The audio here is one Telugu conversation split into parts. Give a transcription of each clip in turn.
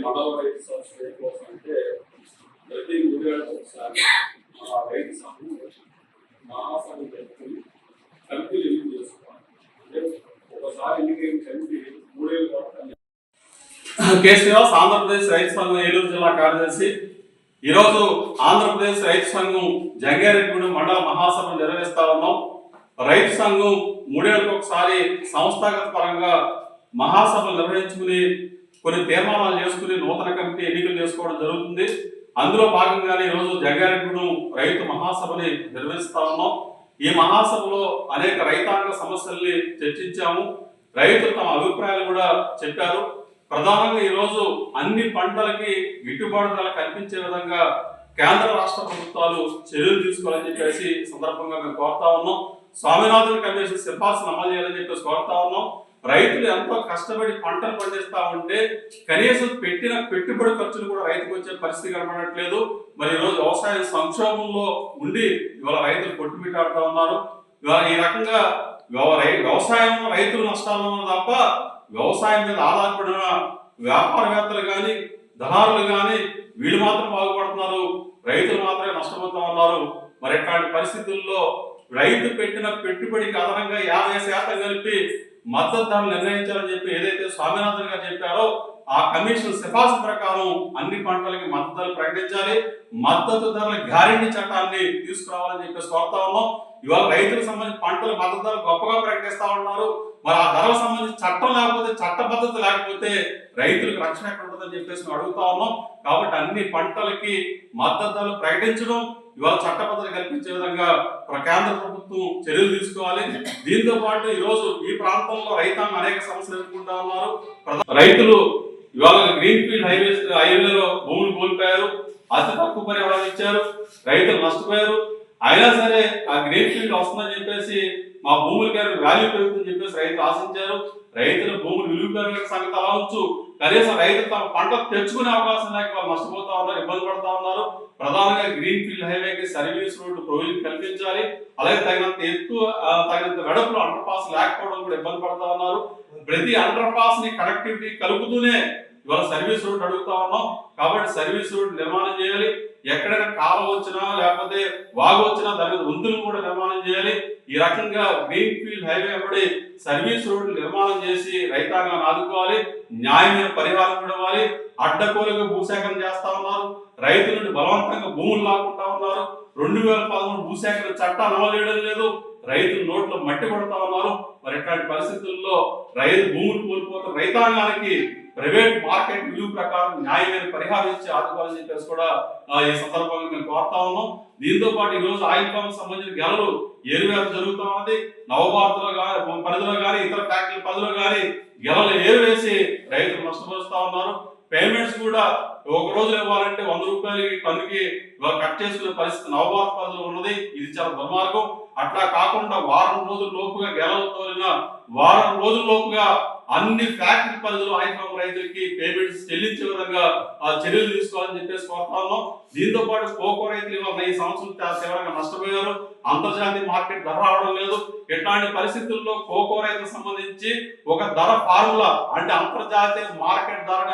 మండల రైతు సంస్థ కోసం అంటే ప్రతి 3 ఏళ్ళకి ఒకసారి రైతు సంఘం మహాసభ జరుపుకుని కమిటీలు ఎన్నిక చేసుకోవాలి. అంటే ఒకసారి ఎన్నికైన కమిటీ 3 ఏళ్ళ పాటు. కె. శ్రీనివాస్, ఆంధ్రప్రదేశ్ రైతు సంఘం ఏలూరు జిల్లా కార్యదర్శి. ఈరోజు ఆంధ్రప్రదేశ్ రైతు సంఘం జంగారెడ్డిగూడెం మండల మహాసభ నిర్వహిస్తా ఉన్నాం. రైతు సంఘం 3 ఏళ్ళకి ఒకసారి సంస్థాగత పరంగా మహాసభలు నిర్వహించుకుని కొన్ని తీర్మానాలు చేసుకుని నూతన కమిటీ ఎన్నికలు చేసుకోవడం జరుగుతుంది. అందులో భాగంగానే ఈరోజు జంగారెడ్డిగూడెం రైతు మహాసభని నిర్వహిస్తా ఉన్నాం. ఈ మహాసభలో అనేక రైతాంగ సమస్యల్ని చర్చించాము. రైతులు తమ అభిప్రాయాలు కూడా చెప్పారు. ప్రధానంగా ఈరోజు అన్ని పంటలకి గిట్టుబాటు ధర కల్పించే విధంగా కేంద్ర రాష్ట్ర ప్రభుత్వాలు చర్యలు తీసుకోవాలని చెప్పేసి సందర్భంగా మేము కోరుతా ఉన్నాం. స్వామినాథన్ కమిషన్ సిఫార్సులు అమలు చేయాలని చెప్పేసి కోరుతా ఉన్నాం. రైతులు ఎంతో కష్టపడి పంటలు పండిస్తా ఉంటే కనీసం పెట్టిన పెట్టుబడి ఖర్చులు కూడా రైతుకు వచ్చే పరిస్థితి కనబడట్లేదు. మరి ఈరోజు వ్యవసాయ సంక్షోభంలో ఉండి ఇవాళ రైతులు కొట్టుమిట్టాడుతూ ఉన్నారు. ఇవాళ ఈ రకంగా వ్యవసాయం రైతులు నష్టాలు తప్ప వ్యవసాయం మీద ఆధారపడిన వ్యాపారవేత్తలు కానీ దళారులు కానీ వీళ్ళు మాత్రం బాగుపడుతున్నారు, రైతులు మాత్రమే నష్టపోతా ఉన్నారు. మరి ఇట్లాంటి పరిస్థితుల్లో రైతు పెట్టిన పెట్టుబడికి అదనంగా 50% కలిపి మద్దతు ధరలు నిర్ణయించాలని చెప్పి ఏదైతే స్వామినాథన్ గారు చెప్పారో ఆ కమిషన్ సిఫార్సు ప్రకారం అన్ని పంటలకి మద్దతు ధరలు ప్రకటించాలి. మద్దతు ధరల గ్యారెంటీ చట్టాన్ని తీసుకురావాలని చెప్పేసి కోరుతా ఉన్నాం. ఇవాళ రైతులకు సంబంధించి పంటల మద్దతు ధరలు గొప్పగా ప్రకటిస్తా ఉన్నారు. మరి ఆ ధరలకు సంబంధించి చట్టం లేకపోతే చట్టబద్ధత లేకపోతే రైతులకు రక్షణ ఎక్కడ ఉంటుందని చెప్పేసి మేము అడుగుతా ఉన్నాం. కాబట్టి అన్ని పంటలకి మద్దతు ధరలు ప్రకటించడం, ఇవాళ చట్టబద్ధత కల్పించే విధంగా కేంద్ర ప్రభుత్వం చర్యలు తీసుకోవాలి. దీంతో పాటు ఈరోజు ఈ ప్రాంతంలో రైతాంగం అనేక సమస్యలు ఎదుర్కొంటా ఉన్నారు. రైతులు ఇవాళ గ్రీన్ ఫీల్డ్ హైవేలో భూములు కోల్పోయారు, అతి తక్కువ పరిహారం ఇచ్చారు, రైతులు నష్టపోయారు. అయినా సరే ఆ గ్రీన్ ఫీల్డ్ వస్తుందని చెప్పేసి మా భూములకి వాల్యూ పెరుగుతుందని చెప్పేసి రైతులు ఆశించారు. రైతుల భూములు విలువ పెరిగిన సంగతి అలా ఉంచు, కనీసం రైతులు తమ పంట తెచ్చుకునే అవకాశం లేక వాళ్ళు నష్టపోతా ఉన్నారు, ఇబ్బంది పడతా ఉన్నారు. ప్రధానంగా గ్రీన్ ఫీల్డ్ హైవేకి సర్వీస్ రోడ్డు ప్రొవిజన్ కల్పించాలి. అలాగే తగినంత తగినంత వెడపులు అండర్ పాస్ లేకపోవడం కూడా ఇబ్బంది పడతా ఉన్నారు. ప్రతి అండర్ పాస్ ని కనెక్టివిటీ కలుపుతూనే ఇవాళ సర్వీస్ రోడ్ అడుగుతా ఉన్నాం. కాబట్టి సర్వీస్ రోడ్ నిర్మాణం చేయాలి. ఎక్కడైనా కాలం వచ్చినా లేకపోతే వాగు వచ్చినా దాని మీద వంతులు కూడా నిర్మాణం చేయాలి. ఈ రకంగా గ్రీన్ ఫీల్డ్ హైవే అప్పుడే సర్వీస్ రోడ్లు నిర్మాణం చేసి రైతాంగాన్ని ఆదుకోవాలి, న్యాయమైన పరిహారం ఇవ్వాలి. అడ్డకోలుగా భూసేకరణ చేస్తా ఉన్నారు, రైతుల నుండి బలవంతంగా భూములు లాక్కుంటా ఉన్నారు. 2013 భూసేకరణ చట్టాన్ని అమలు చేయడం లేదు, రైతులు నోట్లో మట్టి కొడతా ఉన్నారు. మరి ఇట్లాంటి పరిస్థితుల్లో రైతు భూములు కోల్పోతున్న రైతాంగానికి ప్రైవేట్ మార్కెట్ విలువ ప్రకారం న్యాయమైన పరిహారం ఇచ్చి ఆదుకోవాలని చెప్పేసి కూడా ఈ సందర్భంగా మేము కోరుతా ఉన్నాం. దీంతో పాటు ఈ రోజు ఆయిల్ పంప్ సంబంధించిన గెలలు ఏరువేత జరుగుతూ ఉన్నది. నవభారత్లో కానీ పరిధిలో కానీ ఇతర ఫ్యాక్టరీల పరిధిలో కానీ గెలలు ఏరువేసి రైతులు నష్టపోతా ఉన్నారు. పేమెంట్స్ కూడా ఒక రోజు ఇవ్వాలంటే 100 రూపాయలు టన్నుకి కట్ చేసుకునే పరిస్థితి నవభారత్ పరిధిలో ఉన్నది. ఇది చాలా దుర్మార్గం. అట్లా కాకుండా వారం రోజుల లోపుగా గెలలు తోలిన వారం రోజుల లోపుగా అన్ని ఫ్యాక్టరీ పరిధిలో ఆయిల్ పంప్ రైతులకి పేమెంట్స్ చెల్లించే విధంగా చర్యలు తీసుకోవాలని చెప్పేసి కోరుతా ఉన్నాం. దీంతో పాటు కోకో రైతులు ఇవాళ ఈ సంవత్సరం తీవ్రంగా నష్టపోయారు. అంతర్జాతీయ మార్కెట్ ధర రావడం లేదు. ఇట్లాంటి పరిస్థితుల్లో కోకో రైతులకు సంబంధించి ఒక ధర ఫార్ములా అంటే అంతర్జాతీయ మార్కెట్ ధరని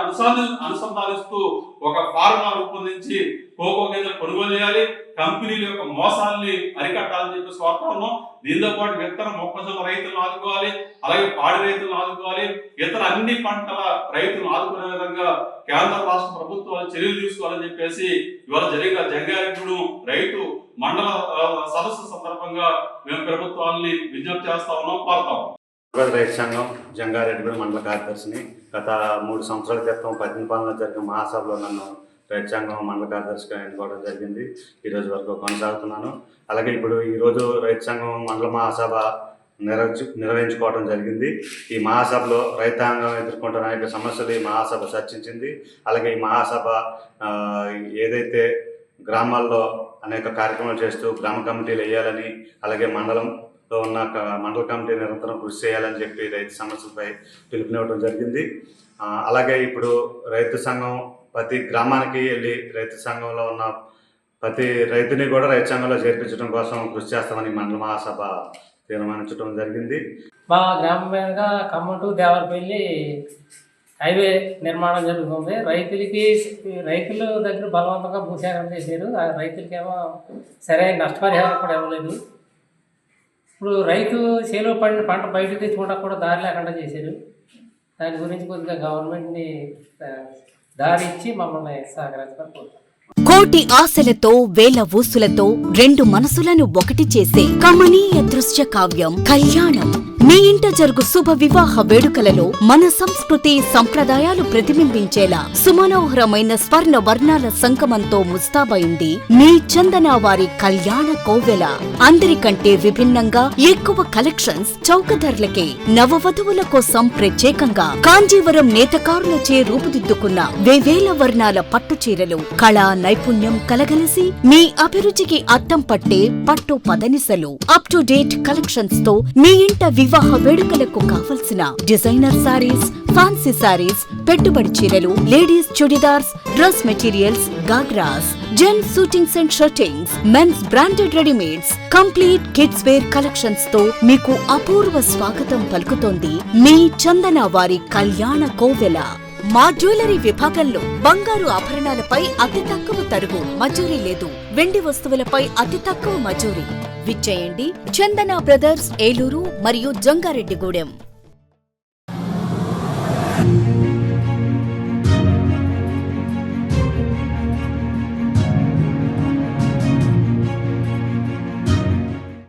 అనుసంధానిస్తూ ఒక ఫార్ములా రూపొందించి కోకో గింజలు కొనుగోలు చేయాలి. కంపెనీల యొక్క మోసాలని అరికట్టాలని చెప్పేసి కోరుతా ఉన్నాం. దీంతో పాటు విత్తన మొక్కజొన్న రైతులను ఆదుకోవాలి, అలాగే పాడి రైతులను ఆదుకోవాలి, ఇతర అన్ని పంటల రైతులను ఆదుకునే విధంగా కేంద్ర రాష్ట్ర ప్రభుత్వాలు చర్యలు తీసుకోవాలని చెప్పేసి ఇవాళ జరిగిన జంగారెడ్డిగూడెం రైతు మండల సదస్సు సందర్భంగా మేము ప్రభుత్వాన్ని విజ్ఞప్తి చేస్తా ఉన్నాం, కోరుతాం. రైతు సంఘం జంగారెడ్డిగూడెం మండల కార్యదర్శిని. గత 3 సంవత్సరాల క్రితం 18 జరిగిన మహాసభలో నన్ను రైతు సంఘం మండల కార్యదర్శిగా ఎన్నుకోవడం జరిగింది. ఈరోజు వరకు కొనసాగుతున్నాను. అలాగే ఇప్పుడు ఈరోజు రైతు సంఘం మండల మహాసభ నిర్వహించుకోవడం జరిగింది. ఈ మహాసభలో రైతాంగం ఎదుర్కొంటున్న అనేక సమస్యలు ఈ మహాసభ చర్చించింది. అలాగే ఈ మహాసభ ఏదైతే గ్రామాల్లో అనేక కార్యక్రమాలు చేస్తూ గ్రామ కమిటీలు వేయాలని, అలాగే మండలం ఉన్న మండల కమిటీ నిరంతరం కృషి చేయాలని చెప్పి రైతు సమస్యలపై పిలుపునివ్వడం జరిగింది. అలాగే ఇప్పుడు రైతు సంఘం ప్రతి గ్రామానికి వెళ్ళి రైతు సంఘంలో ఉన్న ప్రతి రైతుని కూడా రైతు సంఘంలో చేర్పించడం కోసం కృషి చేస్తామని మండల మహాసభ తీర్మానించడం జరిగింది. మా గ్రామం మీదుగా ఖమ్మం టు దేవరపల్లి హైవే నిర్మాణం జరుగుతుంది. రైతుల దగ్గర బలవంతంగా భూసేకరణ చేశారు. ఆ రైతులకేమో సరైన నష్టపరిహారం కూడా ఇవ్వలేదు. ఇప్పుడు రైతు చేలో పడిన పంట బయటకు తెచ్చుకోవడానికి కూడా దారి లేకుండా చేశారు. దాని గురించి కొద్దిగా గవర్నమెంట్ని దారి ఇచ్చి మమ్మల్ని సహకరించాలి. కోటి ఆశలతో వేల ఊసులతో రెండు మనసులను ఒకటి చేసే కమనీయ దృశ్య కావ్యం కళ్యాణం. మీ ఇంట జరుగు శుభ వివాహ వేడుకలలో మన సంస్కృతి సంప్రదాయాలు ప్రతిబింబించేలా సుమనోహరమైన స్వర్ణ వర్ణాల సంగమంతో ముస్తాబైంది మీ చందన వారి కళ్యాణ కోవెల. అందరికంటే విభిన్నంగా ఎక్కువ కలెక్షన్స్ చౌక ధరలకే నవవధువుల కోసం ప్రత్యేకంగా కాంజీవరం నేతకారులచే రూపుదిద్దుకున్న వేవేల వర్ణాల పట్టు చీరలు కళా నైపుణ్యం కలగలిసి మీ అభిరుచికి అద్దం పట్టే పట్టు పదనిసలు అప్ టు డేట్ కలెక్షన్స్ తో మీ ఇంట వివాహ వేడుకలకు కావలసిన డిజైనర్ సారీస్, ఫ్యాన్సీ సారీస్, పెట్టుబడి చీరలు, ladies churidars, dress materials, ghagras, gents shootings and shirtings, mens branded readymades, complete kids wear collections తో మీకు అపూర్వ స్వాగతం పలుకుతోంది మీ చందన వారి కళ్యాణ కోవెల. మా జ్యువెలరీ విభాగంలో బంగారు ఆభరణాలపై అతి తక్కువ తరుగు మజూరీ లేదు. వెండి వస్తువులపై అతి తక్కువ మజూరీ. విచ్చేయండి చందన బ్రదర్స్ ఏలూరు మరియు జంగారెడ్డిగూడెం.